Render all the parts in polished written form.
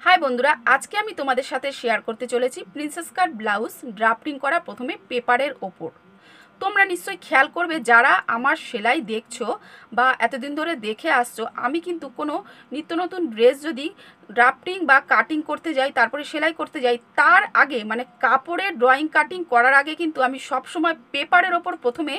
High বন্ধুরা, আজকে আমি তোমাদের সাথে শেয়ার করতে চলেছি প্রিন্সেস কাট ব্লাউজ ড্রাফটিং করা প্রথমে পেপারের ওপর। তোমরা নিশ্চয়ই খেয়াল করবে যারা আমার সেলাই দেখছো বা এতদিন ধরে দেখে আসছো, আমি কিন্তু কোনো নিত্য নতুন ড্রেস যদি ড্রাফটিং বা কাটিং করতে যাই, তারপরে সেলাই করতে যাই, তার আগে মানে কাপড়ের ড্রয়িং কাটিং করার আগে কিন্তু আমি সবসময় পেপারের ওপর প্রথমে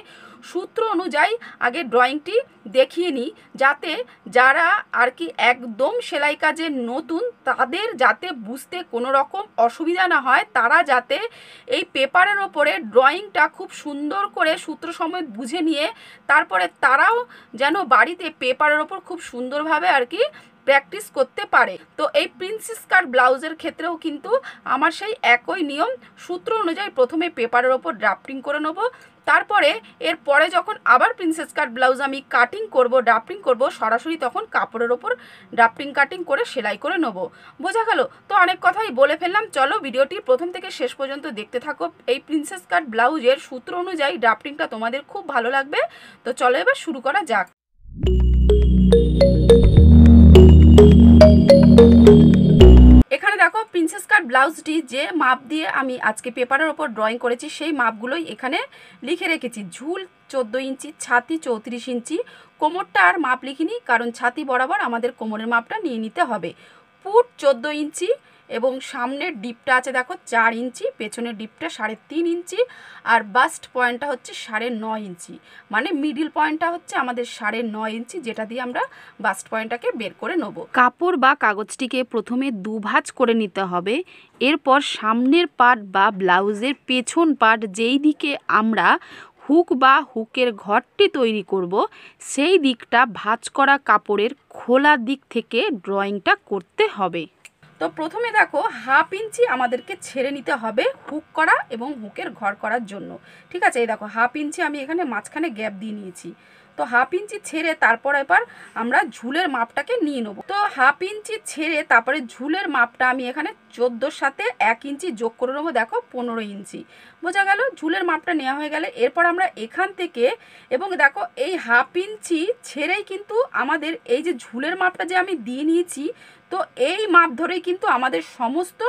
সূত্র অনুযায়ী আগে ড্রয়িংটি দেখিয়ে নিই, যাতে যারা আর কি একদম সেলাই কাজে নতুন তাদের যাতে বুঝতে কোনো রকম অসুবিধা না হয়, তারা যাতে এই পেপারের ওপরে ড্রয়িংটা খুব সুন্দর করে সূত্র সমেত বুঝে নিয়ে তারপরে তারাও যেন বাড়িতে পেপারের ওপর খুব সুন্দরভাবে আর কি প্র্যাকটিস করতে পারে। তো এই প্রিন্সেস কাট ব্লাউজের ক্ষেত্রেও কিন্তু আমার সেই একই নিয়ম, সূত্র অনুযায়ী প্রথমে পেপারের ওপর ড্রাফটিং করে নেব, তারপরে এরপরে যখন আবার প্রিন্সেস কাট ব্লাউজ আমি কাটিং করব, ড্রাফটিং করব, সরাসরি তখন কাপড়ের ওপর ড্রাফটিং কাটিং করে সেলাই করে নেব। বোঝা গেল? তো অনেক কথাই বলে ফেললাম, চলো ভিডিওটি প্রথম থেকে শেষ পর্যন্ত দেখতে থাকো। এই প্রিন্সেস কাট ব্লাউজের সূত্র অনুযায়ী ড্রাফটিংটা তোমাদের খুব ভালো লাগবে। তো চলো এবার শুরু করা যাক। এখানে দেখো প্রিন্সেস কাট ব্লাউজটি যে মাপ দিয়ে আমি আজকে পেপারের ওপর ড্রয়িং করেছি সেই মাপগুলোই এখানে লিখে রেখেছি। ঝুল 14 ইঞ্চি, ছাতি 34 ইঞ্চি। কোমরটা আর মাপ লিখিনি, কারণ ছাতি বরাবর আমাদের কোমরের মাপটা নিয়ে নিতে হবে। পুট 14 ইঞ্চি এবং সামনের ডিপটা আছে দেখো 4 ইঞ্চি, পেছনের ডিপটা 3.5 ইঞ্চি, আর বাস্ট পয়েন্টটা হচ্ছে 9.5 ইঞ্চি, মানে মিডিল পয়েন্টটা হচ্ছে আমাদের 9.5 ইঞ্চি, যেটা দিয়ে আমরা বাস্ট পয়েন্টটাকে বের করে নেব। কাপড় বা কাগজটিকে প্রথমে দুভাঁজ করে নিতে হবে। এরপর সামনের পার্ট বা ব্লাউজের পেছন পার্ট যেই দিকে আমরা হুক বা হুকের ঘরটি তৈরি করব, সেই দিকটা ভাঁজ করা কাপড়ের খোলা দিক থেকে ড্রয়িংটা করতে হবে। তো প্রথমে দেখো 1/2 ইঞ্চি আমাদেরকে ছেড়ে নিতে হবে হুক করা এবং হুকের ঘর করার জন্য। ঠিক আছে, এই দেখো 1/2 ইঞ্চি আমি এখানে মাঝখানে গ্যাপ দিয়ে নিয়েছি। তো 1/2 ইঞ্চি ছেড়ে তারপর এবার আমরা ঝুলের মাপটাকে নিয়ে নেব। তো 1/2 ইঞ্চি ছেড়ে তারপরে ঝুলের মাপটা আমি এখানে 14 সাথে 1 ইঞ্চি যোগ করে নেবো, দেখো 15 ইঞ্চি। বোঝা গেল? ঝুলের মাপটা নেওয়া হয়ে গেলে এরপর আমরা এখান থেকে, এবং দেখো এই 1/2 ইঞ্চি ছেড়েই কিন্তু আমাদের এই যে ঝুলের মাপটা যে আমি দিয়ে নিয়েছি, তো এই মাপ ধরেই কিন্তু আমাদের সমস্ত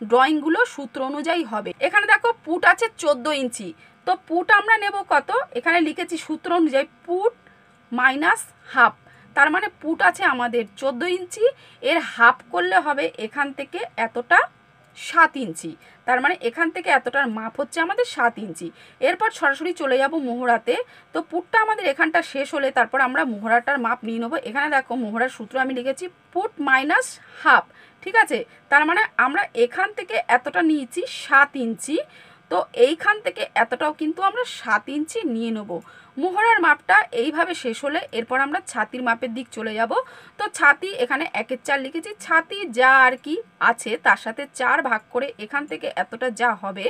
ড্রয়িংগুলো সূত্র অনুযায়ী হবে। এখানে দেখো পুট আছে 14 ইঞ্চি। তো পুট আমরা নেব কত? এখানে লিখেছি সূত্র অনুযায়ী পুট মাইনাস হাফ, তার মানে পুট আছে আমাদের 14 ইঞ্চি, এর হাফ করলে হবে এখান থেকে এতটা 7 ইঞ্চি, তার মানে এখান থেকে এতটার মাপ হচ্ছে আমাদের 7 ইঞ্চি। এরপর সরাসরি চলে যাব মোহরাতে। তো পুটটা আমাদের এখানটা শেষ হলে তারপর আমরা মোহরাটার মাপ নিয়ে নেবো। এখানে দেখো মোহরার সূত্র আমি লিখেছি পুট মাইনাস হাফ। ঠিক আছে, তার মানে আমরা এখান থেকে এতটা নিয়েছি 7 ইঞ্চি, তো এইখান থেকে এতটাও কিন্তু আমরা 7 ইঞ্চি নিয়ে নেব। মোহরার মাপটা এইভাবে শেষ হলে এরপর আমরা ছাতির মাপের দিক চলে যাব। তো ছাতি এখানে 1/4 লিখেছি। ছাতি যা আর কি আছে তার সাথে 4 ভাগ করে এখান থেকে এতটা যা হবে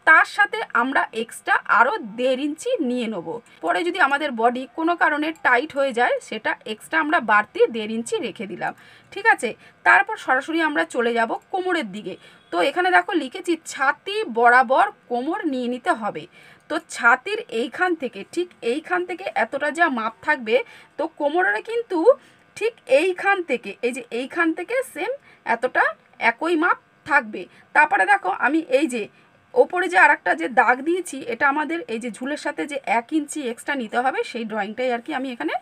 তার সাথে আমরা এক্সট্রা আরও 1.5 ইঞ্চি নিয়ে নেব। পরে যদি আমাদের বডি কোনো কারণে টাইট হয়ে যায়, সেটা এক্সট্রা আমরা বাড়তি 1.5 ইঞ্চি রেখে দিলাম। ঠিক আছে, তারপর সরাসরি আমরা চলে যাব কোমরের দিকে। তো এখানে দেখো লিখেছি ছাতি বরাবর কোমর নিয়ে নিতে হবে। তো ছাতির এইখান থেকে ঠিক এইখান থেকে এতটা যা মাপ থাকবে, তো কোমরের কিন্তু ঠিক এইখান থেকে, এই যে এইখান থেকে সেম এতটা একই মাপ থাকবে। তারপরে দেখো আমি এই যে ওপরে যে আরেকটা যে দাগ দিয়েছি, এটা আমাদের এই যে ঝুলের সাথে যে 1 ইঞ্চি এক্সট্রা নিতে হবে, সেই ড্রয়িংটাই আর কি আমি এখানে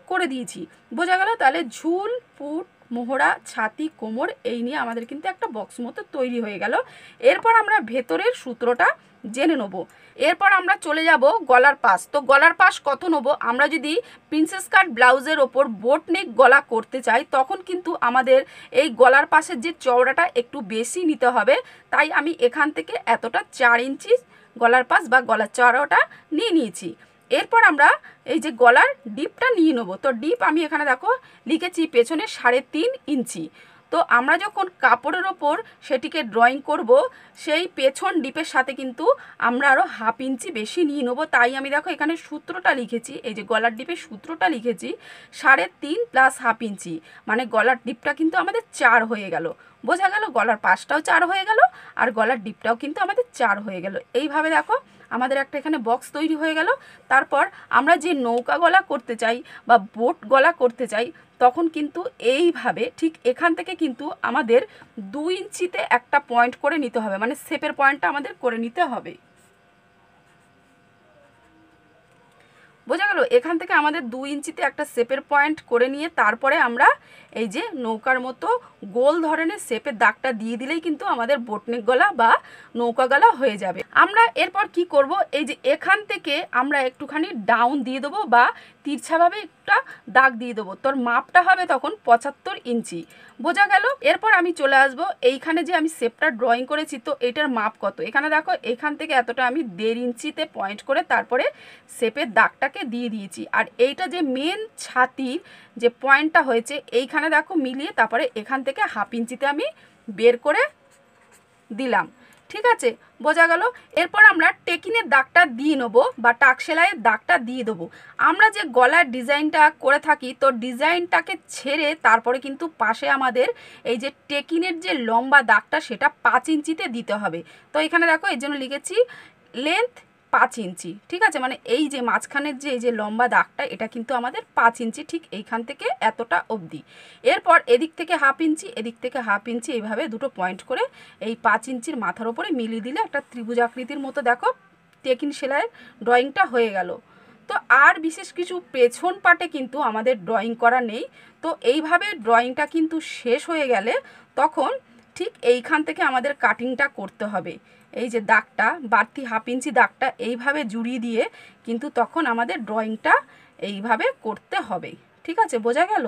করে দিয়েছি। বোঝা গেল? তাহলে ঝুল, পুট, মোহরা, ছাতি, কোমর এই নিয়ে আমাদের কিন্তু একটা বক্স মতো তৈরি হয়ে গেল। এরপর আমরা ভেতরের সূত্রটা জেনে নেব। এরপর আমরা চলে যাব গলার পাশ। তো গলার পাশ কত নেব? আমরা যদি প্রিন্সেস কাট ব্লাউজের ওপর বোট নেক গলা করতে চাই, তখন কিন্তু আমাদের এই গলার পাশের যে চওড়াটা একটু বেশি নিতে হবে। তাই আমি এখান থেকে এতটা 4 ইঞ্চি গলার পাশ বা গলার চওড়াটা নিয়ে নিয়েছি। এরপর আমরা এই যে গলার ডিপটা নিয়ে নেব। তো ডিপ আমি এখানে দেখো লিখেছি পেছনে 3.5 ইঞ্চি। তো আমরা যখন কাপড়ের ওপর সেটিকে ড্রয়িং করব, সেই পেছন ডিপের সাথে কিন্তু আমরা আরও 1/2 ইঞ্চি বেশি নিয়ে নেবো। তাই আমি দেখো এখানে সূত্রটা লিখেছি, এই যে গলার ডিপের সূত্রটা লিখেছি 3.5 প্লাস 1/2 ইঞ্চি, মানে গলার ডিপটা কিন্তু আমাদের 4 হয়ে গেল। বোঝা গেল? গলার পাশটাও 4 হয়ে গেল আর গলার ডিপটাও কিন্তু আমাদের 4 হয়ে গেল। এইভাবে দেখো আমাদের একটা এখানে বক্স তৈরি হয়ে গেল। তারপর আমরা যে নৌকা গলা করতে চাই বা বোট গলা করতে চাই তখন কিন্তু এইভাবে ঠিক এখান থেকে কিন্তু আমাদের 2 ইঞ্চিতে একটা পয়েন্ট করে নিতে হবে, মানে শেপের পয়েন্টটা আমাদের করে নিতে হবে। বোঝা গেল? এখান থেকে আমাদের 2 ইঞ্চিতে একটা শেপের পয়েন্ট করে নিয়ে তারপরে আমরা এই যে নৌকার মতো গোল ধরনের শেপের দাগটা দিয়ে দিলেই কিন্তু আমাদের বোটনেক গলা বা নৌকা গলা হয়ে যাবে। আমরা এরপর কি করব, এই যে এখান থেকে আমরা একটুখানি ডাউন দিয়ে দেবো বা তিরছাভাবে একটা দাগ দিয়ে দেবো। তোর মাপটা হবে তখন 75 ইঞ্চি। বোঝা গেল? এরপর আমি চলে আসবো এইখানে যে আমি শেপটা ড্রয়িং করেছি, তো এটার মাপ কত। এখানে দেখো এখান থেকে এতটা আমি 1.5 ইঞ্চিতে পয়েন্ট করে তারপরে শেপের দাগটাকে দিয়ে দিয়েছি। আর এইটা যে মেন ছাতির যে পয়েন্টটা হয়েছে এইখানে দেখো মিলিয়ে তারপরে এখান থেকে 1/2 ইঞ্চিতে আমি বের করে দিলাম। ঠিক আছে, বোঝা গেল? এরপর আমরা টেকিনের দাগটা দিয়ে নেবো বা টাক সেলাইয়ের দাগটা দিয়ে দেবো। আমরা যে গলার ডিজাইনটা করে থাকি তো ডিজাইনটাকে ছেড়ে তারপরে কিন্তু পাশে আমাদের এই যে টেকিনের যে লম্বা দাগটা সেটা 5 ইঞ্চিতে দিতে হবে। তো এখানে দেখো এই জন্য লিখেছি লেন্থ 5 ইঞ্চি। ঠিক আছে, মানে এই যে মাঝখানের যে এই যে লম্বা দাগটা এটা কিন্তু আমাদের 5 ইঞ্চি, ঠিক এইখান থেকে এতটা অবধি। এরপর এদিক থেকে 1/2 ইঞ্চি, এদিক থেকে 1/2 ইঞ্চি, এইভাবে দুটো পয়েন্ট করে এই 5 ইঞ্চির মাথার ওপরে মিলিয়ে দিলে একটা ত্রিভুজ আকৃতির মতো দেখো টেকিন সেলাইয়ের ড্রয়িংটা হয়ে গেল। তো আর বিশেষ কিছু পেছন পাটে কিন্তু আমাদের ড্রয়িং করা নেই। তো এইভাবে ড্রয়িংটা কিন্তু শেষ হয়ে গেলে তখন ঠিক এইখান থেকে আমাদের কাটিংটা করতে হবে। এই যে দাগটা বাড়তি 1/2 ইঞ্চি দাগটা এইভাবে জুড়িয়ে দিয়ে কিন্তু তখন আমাদের ড্রয়িংটা এইভাবে করতে হবে। ঠিক আছে, বোঝা গেল?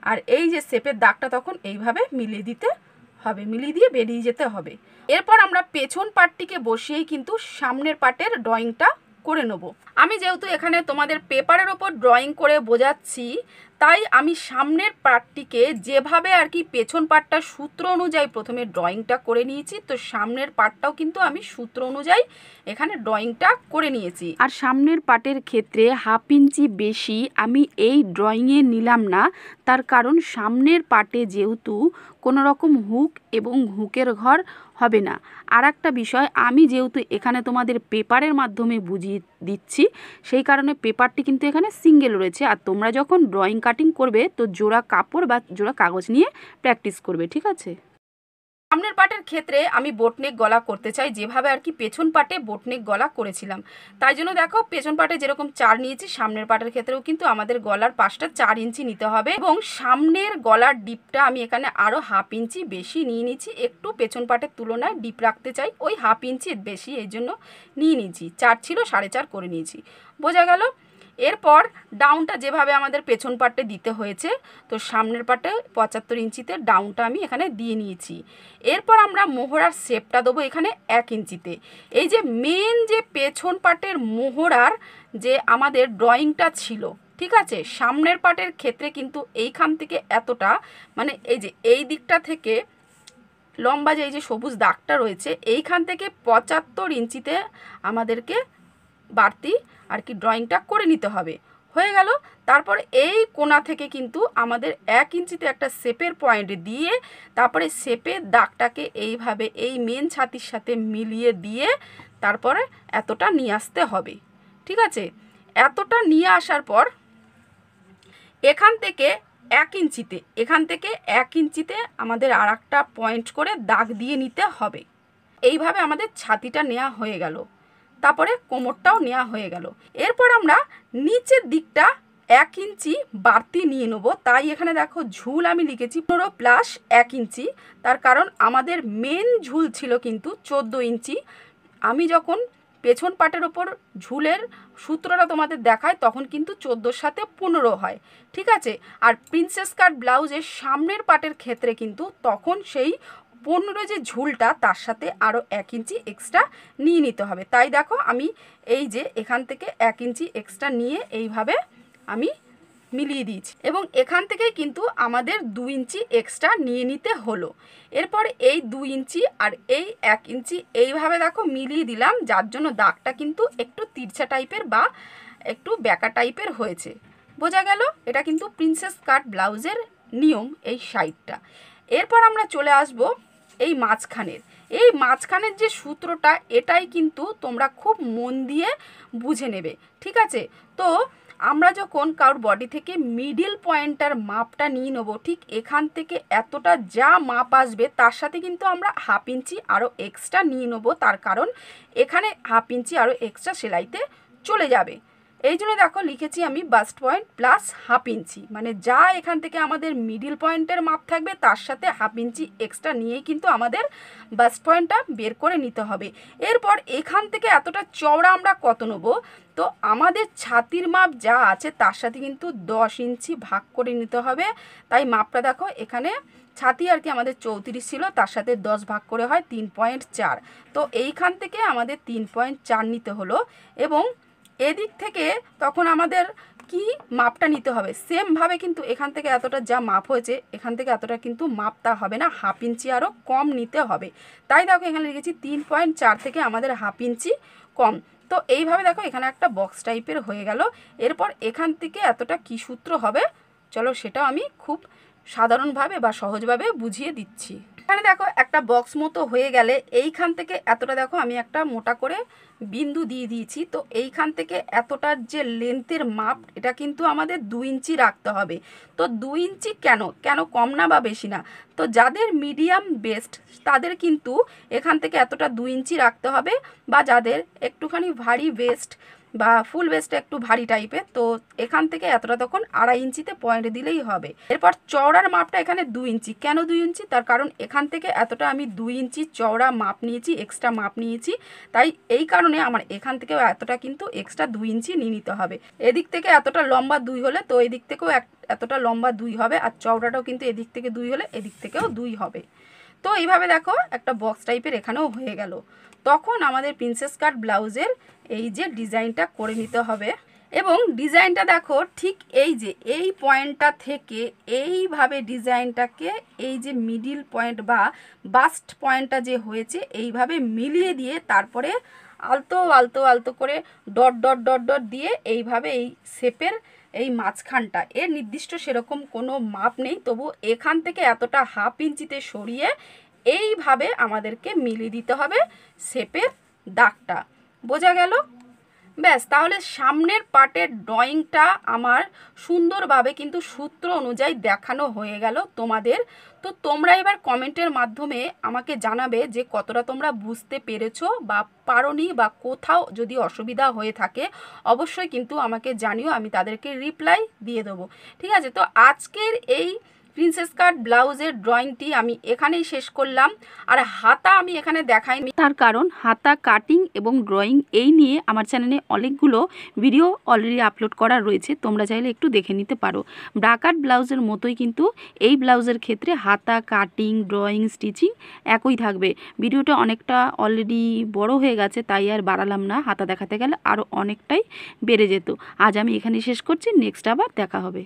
আর এই যে শেপের দাগটা তখন এইভাবে মিলিয়ে দিতে হবে, মিলিয়ে দিয়ে বেরিয়ে যেতে হবে। এরপর আমরা পেছন পার্টটিকে বসিয়েই কিন্তু সামনের পার্টের ড্রয়িংটা করে নেব। আমি যেহেতু এখানে তোমাদের পেপারের ওপর ড্রয়িং করে বোঝাচ্ছি তাই আমি সামনের পার্টটিকে যেভাবে আর কি পেছন পার্টটা সূত্র অনুযায়ী প্রথমে ড্রয়িংটা করে নিয়েছি, তো সামনের পার্টটাও কিন্তু আমি সূত্র অনুযায়ী এখানে ড্রয়িংটা করে নিয়েছি। আর সামনের পার্টের ক্ষেত্রে 1/2 ইঞ্চি বেশি আমি এই ড্রয়িংয়ে নিলাম না, তার কারণ সামনের পার্টে যেহেতু কোনো রকম হুক এবং হুকের ঘর হবে না। আর একটা বিষয়, আমি যেহেতু এখানে তোমাদের পেপারের মাধ্যমে বুঝিয়ে দিচ্ছি সেই কারণে পেপারটি কিন্তু এখানে সিঙ্গেল রয়েছে। আর তোমরা যখন ড্রয়িং কাটিং করবে তো জোড়া কাপড় বা জোড়া কাগজ নিয়ে প্র্যাকটিস করবে। ঠিক আছে, সামনের পাটের ক্ষেত্রে আমি বোটনেক গলা করতে চাই যেভাবে আর কি পেছন পাটে বোটনেক গলা করেছিলাম, তাই জন্য দেখো পেছন পাটে যেরকম 4 নিয়েছি সামনের পাটের ক্ষেত্রেও কিন্তু আমাদের গলার পাশটা 4 ইঞ্চি নিতে হবে। এবং সামনের গলার ডিপটা আমি এখানে আরও 1/2 ইঞ্চি বেশি নিয়ে নিচ্ছি, একটু পেছন পাটের তুলনায় ডিপ রাখতে চাই, ওই 1/2 ইঞ্চি বেশি এই জন্য নিয়ে নিয়েছি। 4 ছিল 4.5 করে নিয়েছি। বোঝা গেল? এরপর ডাউনটা যেভাবে আমাদের পেছন পাটে দিতে হয়েছে তো সামনের পাটে 75 ইঞ্চিতে ডাউনটা আমি এখানে দিয়ে নিয়েছি। এরপর আমরা মোহরার শেপটা দেবো এখানে 1 ইঞ্চিতে। এই যে মেন যে পেছন পাটের মোহরার যে আমাদের ড্রয়িংটা ছিল, ঠিক আছে, সামনের পাটের ক্ষেত্রে কিন্তু এইখান থেকে এতটা, মানে এই যে এই দিকটা থেকে লম্বা যে এই যে সবুজ দাগটা রয়েছে এইখান থেকে 75 ইঞ্চিতে আমাদেরকে বাড়তি আর কি ড্রয়িংটা করে নিতে হবে। হয়ে গেল। তারপর এই কোণা থেকে কিন্তু আমাদের 1 ইঞ্চিতে একটা শেপের পয়েন্ট দিয়ে তারপরে শেপের দাগটাকে এইভাবে এই মেন ছাতির সাথে মিলিয়ে দিয়ে তারপরে এতটা নিয়ে আসতে হবে। ঠিক আছে, এতটা নিয়ে আসার পর এখান থেকে 1 ইঞ্চিতে আমাদের আর একটা পয়েন্ট করে দাগ দিয়ে নিতে হবে। এইভাবে আমাদের ছাতিটা নেওয়া হয়ে গেল, তারপরে কোমরটাও নেওয়া হয়ে গেল। এরপর আমরা নিচের দিকটা 1 ইঞ্চি বাড়তি নিয়ে নেব, তাই এখানে দেখো ঝুল আমি লিখেছি 15 প্লাস 1 ইঞ্চি, তার কারণ আমাদের মেন ঝুল ছিল কিন্তু 14 ইঞ্চি। আমি যখন পেছন পাটের ওপর ঝুলের সূত্রটা তোমাদের দেখায় তখন কিন্তু 14-র সাথে 15 হয়। ঠিক আছে, আর প্রিন্সেস কাট ব্লাউজের সামনের পাটের ক্ষেত্রে কিন্তু তখন সেই 15 যে ঝুলটা তার সাথে আরও 1 ইঞ্চি এক্সট্রা নিয়ে নিতে হবে। তাই দেখো আমি এই যে এখান থেকে 1 ইঞ্চি এক্সট্রা নিয়ে এইভাবে আমি মিলিয়ে দিয়েছি এবং এখান থেকেই কিন্তু আমাদের 2 ইঞ্চি এক্সট্রা নিয়ে নিতে হলো। এরপর এই 2 ইঞ্চি আর এই 1 ইঞ্চি এইভাবে দেখো মিলিয়ে দিলাম, যার জন্য দাগটা কিন্তু একটু তিরছা টাইপের বা একটু ব্যাকা টাইপের হয়েছে। বোঝা গেল? এটা কিন্তু প্রিন্সেস কাট ব্লাউজের নিয়ম এই সাইডটা। এরপর আমরা চলে আসব এই মাঝখানের এই মাঝখানের যে সূত্রটা এটাই কিন্তু তোমরা খুব মন দিয়ে বুঝে নেবে, ঠিক আছে। তো আমরা যখন কারোর বডি থেকে মিডিল পয়েন্টটার মাপটা নিয়ে নেবো, ঠিক এখান থেকে এতটা যা মাপ আসবে তার সাথে কিন্তু আমরা হাফ ইঞ্চি আরও এক্সট্রা নিয়ে নেবো, তার কারণ এখানে হাফ ইঞ্চি আরও এক্সট্রা সেলাইতে চলে যাবে। এই জন্য দেখো লিখেছি আমি bust point plus half inch, মানে যা এখান থেকে আমাদের মিডিল পয়েন্টের মাপ থাকবে তার সাথে হাফ ইঞ্চি এক্সট্রা নিয়েই কিন্তু আমাদের বাস্ট পয়েন্টটা বের করে নিতে হবে। এরপর এখান থেকে এতটা চওড়া আমরা কত নেব, তো আমাদের ছাতির মাপ যা আছে তার সাথে কিন্তু 10 ইঞ্চি ভাগ করে নিতে হবে। তাই মাপটা দেখো, এখানে ছাতি আর কি আমাদের 34 ছিল, তার সাথে 10 ভাগ করে হয় 3.4। তো এইখান থেকে আমাদের 3.4 নিতে হলো। এবং এদিক থেকে তখন আমাদের কি মাপটা নিতে হবে, সেমভাবে কিন্তু এখান থেকে এতটা যা মাপ হয়েছে এখান থেকে এতটা কিন্তু মাপটা হবে না, হাফ ইঞ্চি আরও কম নিতে হবে। তাই দেখো এখানে লিখেছি 3.4 থেকে আমাদের হাফ ইঞ্চি কম। তো এইভাবে দেখো এখানে একটা বক্স টাইপের হয়ে গেল। এরপর এখান থেকে এতটা কি সূত্র হবে চলো সেটাও আমি খুব সাধারণভাবে বা সহজভাবে বুঝিয়ে দিচ্ছি। এখানে দেখো একটা বক্স মতো হয়ে গেলে এইখান থেকে এতটা দেখো আমি একটা মোটা করে বিন্দু দিয়ে দিয়েছি। তো এইখান থেকে এতটার যে লেন্থের মাপ এটা কিন্তু আমাদের 2 ইঞ্চি রাখতে হবে। তো 2 ইঞ্চি কেন কম না বা বেশি না, তো যাদের মিডিয়াম বেস্ট তাদের কিন্তু এখান থেকে এতটা 2 ইঞ্চি রাখতে হবে, বা যাদের একটুখানি ভারী বেস্ট বা ফুল বেস্টটা একটু ভারী টাইপের, তো এখান থেকে এতটা তখন 2.5 ইঞ্চিতে পয়েন্ট দিলেই হবে। এরপর চওড়ার মাপটা এখানে 2 ইঞ্চি। কেন 2 ইঞ্চি, তার কারণ এখান থেকে এতটা আমি 2 ইঞ্চি চওড়া মাপ নিয়েছি, এক্সট্রা মাপ নিয়েছি। তাই এই কারণে আমার এখান থেকেও এতটা কিন্তু এক্সট্রা 2 ইঞ্চি নিয়ে নিতে হবে। এদিক থেকে এতটা লম্বা 2 হলে তো এদিক থেকেও এতটা লম্বা 2 হবে, আর চওড়াটাও কিন্তু এদিক থেকে 2 হলে এদিক থেকেও 2 হবে। তো এইভাবে দেখো একটা বক্স টাইপের এখানেও হয়ে গেল। তখন আমাদের প্রিন্সেস কাট ব্লাউজের এই যে ডিজাইনটা করে নিতে হবে। এবং ডিজাইনটা দেখো ঠিক এই যে এই পয়েন্টটা থেকে এইভাবে ডিজাইনটাকে এই যে মিডিল পয়েন্ট বা বাস্ট পয়েন্টটা যে হয়েছে এইভাবে মিলিয়ে দিয়ে তারপরে আলতো আলতো আলতো করে ডট ডট ডট ডট দিয়ে এইভাবে এই শেপের এই মাঝখানটা, এর নির্দিষ্ট সেরকম কোনো মাপ নেই, তবু এখান থেকে এতটা হাফ ইঞ্চিতে সরিয়ে এইভাবে আমাদেরকে মিলিয়ে দিতে হবে শেপের দাগটা। বোঝা গেল? ব্যাস, তাহলে সামনের পার্টের ড্রয়িংটা আমার সুন্দরভাবে কিন্তু সূত্র অনুযায়ী দেখানো হয়ে গেল তোমাদের। তো তোমরা এবার কমেন্টের মাধ্যমে আমাকে জানাবে যে কতটা তোমরা বুঝতে পেরেছো বা পারোনি, বা কোথাও যদি অসুবিধা হয়ে থাকে অবশ্যই কিন্তু আমাকে জানিও, আমি তাদেরকে রিপ্লাই দিয়ে দেবো। ঠিক আছে, তো আজকের এই প্রিন্সেস কাট ব্লাউজের ড্রয়িংটি আমি এখানেই শেষ করলাম। আর হাতা আমি এখানে দেখাইনি, তার কারণ হাতা কাটিং এবং ড্রয়িং এই নিয়ে আমার চ্যানেলে অনেকগুলো ভিডিও অলরেডি আপলোড করা রয়েছে, তোমরা চাইলে একটু দেখে নিতে পারো। ব্রাকাট ব্লাউজের মতোই কিন্তু এই ব্লাউজের ক্ষেত্রে হাতা কাটিং ড্রয়িং স্টিচিং একই থাকবে। ভিডিওটা অনেকটা অলরেডি বড় হয়ে গেছে, তাই আর বাড়ালাম না, হাতা দেখাতে গেলে আরও অনেকটাই বেড়ে যেত। আজ আমি এখানে শেষ করছি, নেক্সট আবার দেখা হবে।